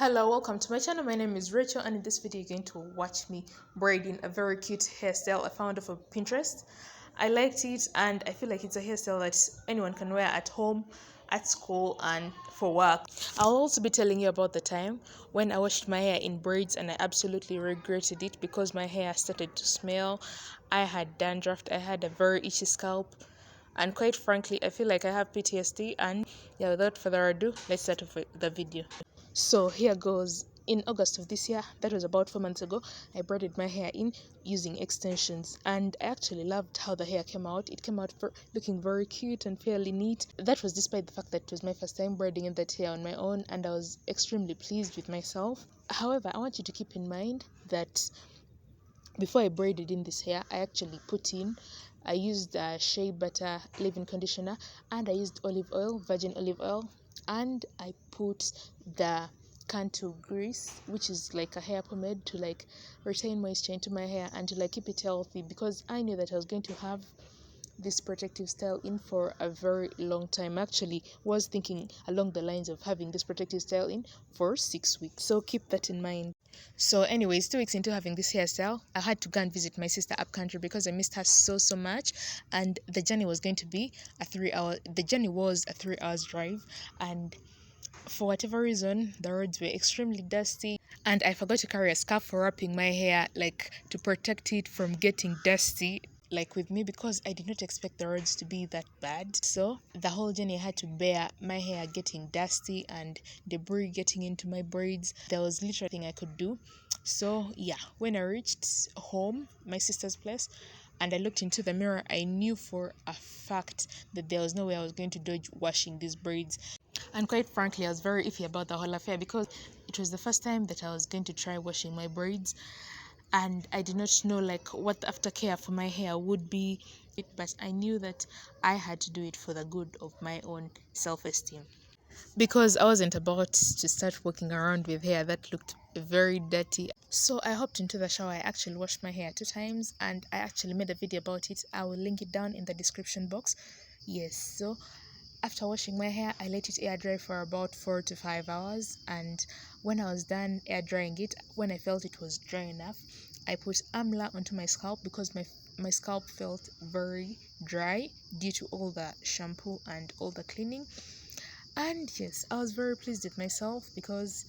Hello, welcome to my channel. My name is Rachel, and in this video you're going to watch me braiding a very cute hairstyle I found off of Pinterest. I liked it and I feel like it's a hairstyle that anyone can wear at home, at school, and for work. I'll also be telling you about the time when I washed my hair in braids and I absolutely regretted it because my hair started to smell. I had dandruff, I had a very itchy scalp, and quite frankly I feel like I have PTSD. And yeah, without further ado, let's start off with the video. So here goes. In August of this year, that was about 4 months ago, I braided my hair in using extensions, and I actually loved how the hair came out. It came out looking very cute and fairly neat. That was despite the fact that it was my first time braiding in that hair on my own, and I was extremely pleased with myself. However, I want you to keep in mind that before I braided in this hair, I used shea butter leave-in conditioner, and I used olive oil, virgin olive oil, and I put the Cantu grease, which is like a hair pomade to like retain moisture into my hair and to like keep it healthy, because I knew that I was going to have this protective style in for a very long time. Actually was thinking along the lines of having this protective style in for 6 weeks, so keep that in mind. So anyways, 2 weeks into having this hairstyle, I had to go and visit my sister up country because I missed her so much, and the journey was a 3 hours drive, and for whatever reason the roads were extremely dusty, and I forgot to carry a scarf for wrapping my hair, like to protect it from getting dusty like with me, because I did not expect the roads to be that bad. So the whole journey I had to bear my hair getting dusty and debris getting into my braids. There was literally nothing I could do. So yeah, when I reached home, my sister's place, and I looked into the mirror, I knew for a fact that there was no way I was going to dodge washing these braids. And quite frankly, I was very iffy about the whole affair because it was the first time that I was going to try washing my braids, and I did not know like what the aftercare for my hair would be. But I knew that I had to do it for the good of my own self-esteem, because I wasn't about to start walking around with hair that looked very dirty. So I hopped into the shower. I actually washed my hair 2 times, and I actually made a video about it. I will link it down in the description box. Yes, so after washing my hair, I let it air dry for about 4 to 5 hours, and when I was done air drying it, when I felt it was dry enough, I put amla onto my scalp because my scalp felt very dry due to all the shampoo and all the cleaning. And yes, I was very pleased with myself because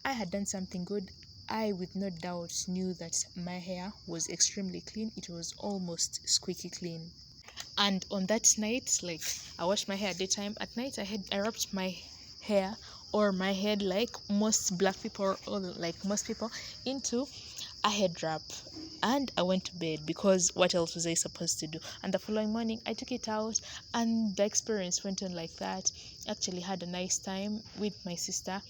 I had done something good. I with no doubt knew that my hair was extremely clean. It was almost squeaky clean. And on that night, like, I washed my hair daytime. At night I wrapped my hair or my head, like most black people, or like most people, into a head wrap, and I went to bed because what else was I supposed to do? And the following morning I took it out, and the experience went on like that. Actually had a nice time with my sister.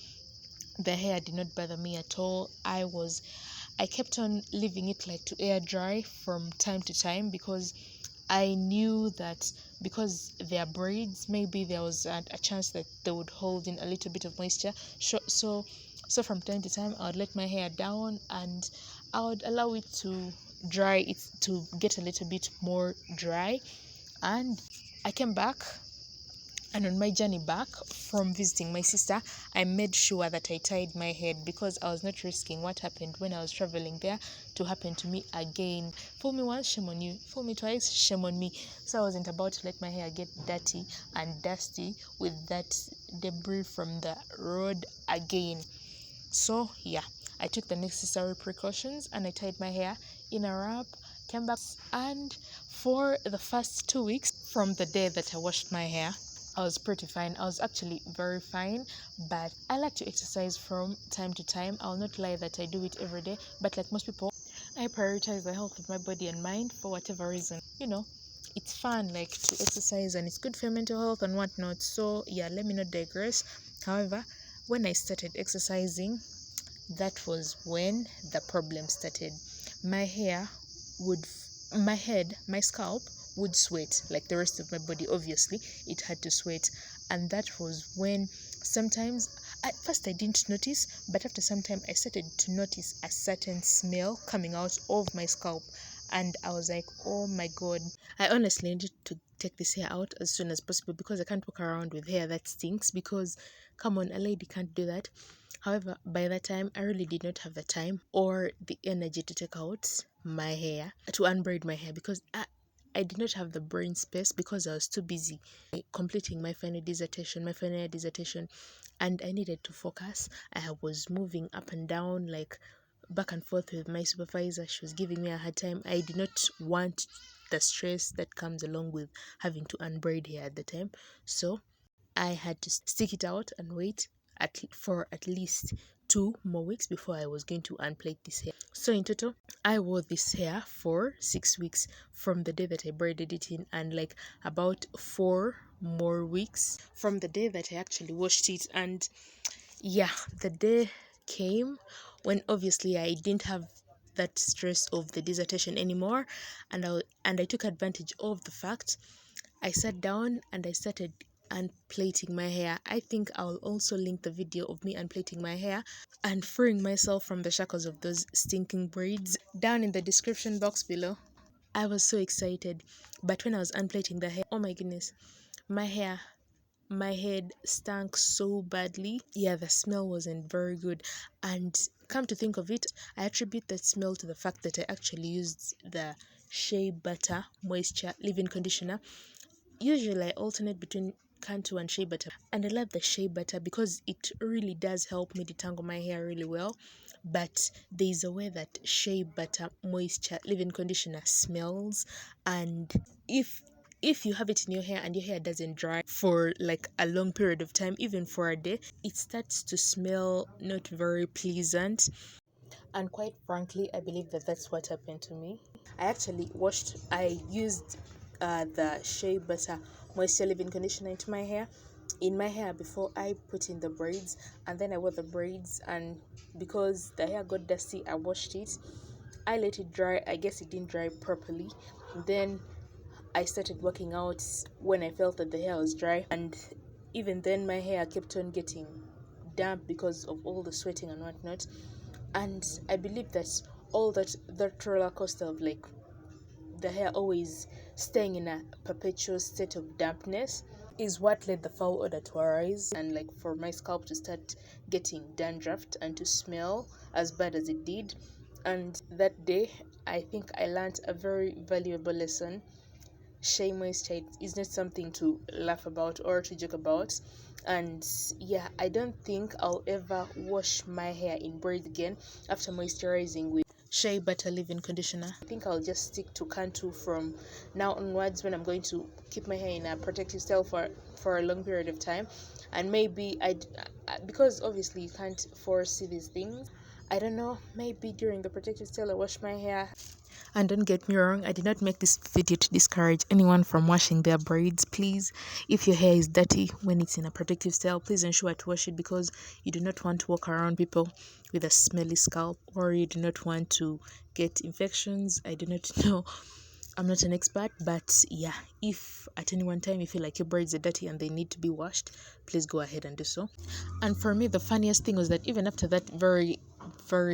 The hair did not bother me at all. I kept on leaving it like to air dry from time to time because I knew that because they are braids, maybe there was a chance that they would hold in a little bit of moisture. So from time to time, I would let my hair down and I would allow it to dry, it to get a little bit more dry. And I came back, and on my journey back from visiting my sister, I made sure that I tied my head because I was not risking what happened when I was traveling there to happen to me again. Fool me once, shame on you. Fool me twice, shame on me. So I wasn't about to let my hair get dirty and dusty with that debris from the road again. So yeah, I took the necessary precautions and I tied my hair in a wrap, came back, and for the first 2 weeks from the day that I washed my hair, I was pretty fine. I was actually very fine, but I like to exercise from time to time. I'll not lie that I do it every day, but like most people, I prioritize the health of my body and mind for whatever reason. It's fun like to exercise and it's good for your mental health and whatnot. So yeah, let me not digress. However, when I started exercising, that was when the problem started. My hair would, my head, my scalp would sweat like the rest of my body. Obviously it had to sweat, and that was when sometimes, at first I didn't notice, but after some time I started to notice a certain smell coming out of my scalp, and I was like, oh my god, I honestly needed to take this hair out as soon as possible because I can't walk around with hair that stinks. Because come on, a lady can't do that. However, by that time, I really did not have the time or the energy to take out my hair, to unbraid my hair, because I did not have the brain space because I was too busy completing my final year dissertation, and I needed to focus. I was moving up and down, like back and forth with my supervisor. She was giving me a hard time. I did not want the stress that comes along with having to unbraid hair at the time. So I had to stick it out and wait for at least 2 more weeks before I was going to unplait this hair. So in total, I wore this hair for 6 weeks from the day that I braided it in, and like about 4 more weeks from the day that I actually washed it. And yeah, the day came when obviously I didn't have that stress of the dissertation anymore, and I took advantage of the fact. I sat down and I started unplaiting my hair. I think I'll also link the video of me unplaiting my hair and freeing myself from the shackles of those stinking braids down in the description box below. I was so excited, but when I was unplaiting the hair, oh my goodness, my hair, my head stank so badly. Yeah, the smell wasn't very good. And come to think of it, I attribute that smell to the fact that I actually used the shea butter moisture leave-in conditioner. Usually I alternate between Cantu and shea butter, and I love the shea butter because it really does help me detangle my hair really well. But there is a way that shea butter moisture leave-in conditioner smells, and if you have it in your hair and your hair doesn't dry for like a long period of time, even for a day, it starts to smell not very pleasant. And quite frankly, I believe that that's what happened to me. I used the shea butter moisture leave-in conditioner in my hair before I put in the braids, and then I wore the braids, and because the hair got dusty, I washed it. I let it dry. I guess it didn't dry properly. Then I started working out when I felt that the hair was dry, and even then my hair kept on getting damp because of all the sweating and whatnot. And I believe that all that roller coaster of like the hair always staying in a perpetual state of dampness is what led the foul odor to arise, and like for my scalp to start getting dandruff and to smell as bad as it did. And that day, I think I learned a very valuable lesson. Shea moisture is not something to laugh about or to joke about. And yeah, I don't think I'll ever wash my hair in braids again after moisturizing with shea butter leave-in conditioner. I think I'll just stick to Cantu from now onwards when I'm going to keep my hair in a protective style for a long period of time. And maybe because obviously you can't foresee these things, I don't know, maybe during the protective style I wash my hair. And don't get me wrong, I did not make this video to discourage anyone from washing their braids. Please, if your hair is dirty when it's in a protective style, please ensure to wash it, because you do not want to walk around people with a smelly scalp, or you do not want to get infections. I do not know. I'm not an expert, but yeah, if at any one time you feel like your braids are dirty and they need to be washed, please go ahead and do so. And for me, the funniest thing was that even after that very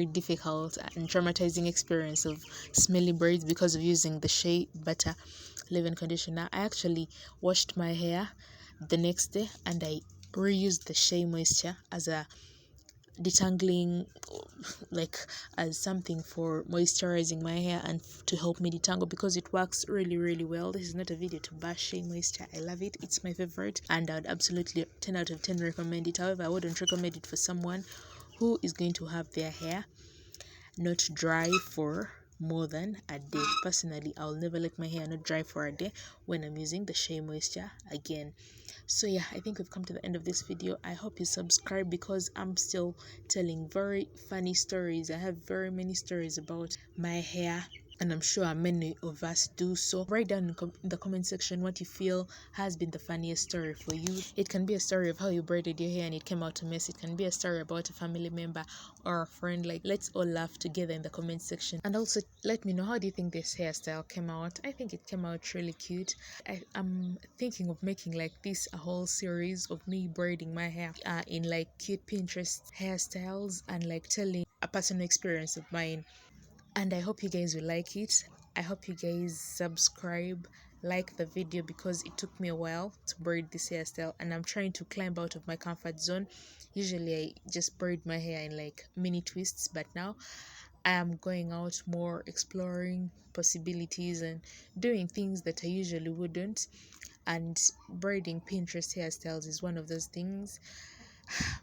difficult and traumatizing experience of smelly braids because of using the shea butter leave-in conditioner, I actually washed my hair the next day and I reused the shea moisture as a detangling, like as something for moisturizing my hair and to help me detangle, because it works really well. This is not a video to bash shea moisture. I love it. It's my favorite and I would absolutely 10 out of 10 recommend it. However, I wouldn't recommend it for someone who is going to have their hair not dry for more than a day. Personally, I'll never let my hair not dry for a day when I'm using the shea moisture again. So yeah, I think we've come to the end of this video. I hope you subscribe, because I'm still telling very funny stories. I have very many stories about my hair, and I'm sure many of us do. So write down in the comment section what you feel has been the funniest story for you. It can be a story of how you braided your hair and it came out a mess. It can be a story about a family member or a friend. Like, let's all laugh together in the comment section. And also let me know, how do you think this hairstyle came out? I think it came out really cute. I'm thinking of making like this a whole series of me braiding my hair in like cute Pinterest hairstyles, and like telling a personal experience of mine. And I hope you guys will like it. I hope you guys subscribe, like the video because it took me a while to braid this hairstyle, and I'm trying to climb out of my comfort zone. Usually I just braid my hair in like mini twists, but now I am going out more, exploring possibilities and doing things that I usually wouldn't. And braiding Pinterest hairstyles is one of those things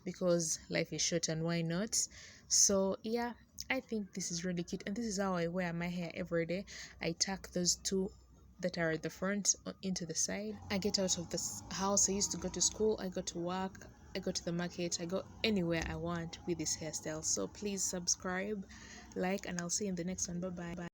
because life is short and why not? So yeah, I think this is really cute, and this is how I wear my hair every day. I tuck those two that are at the front into the side. I get out of this house. I used to go to school, I go to work, I go to the market, I go anywhere I want with this hairstyle. So please subscribe, like, and I'll see you in the next one. Bye bye.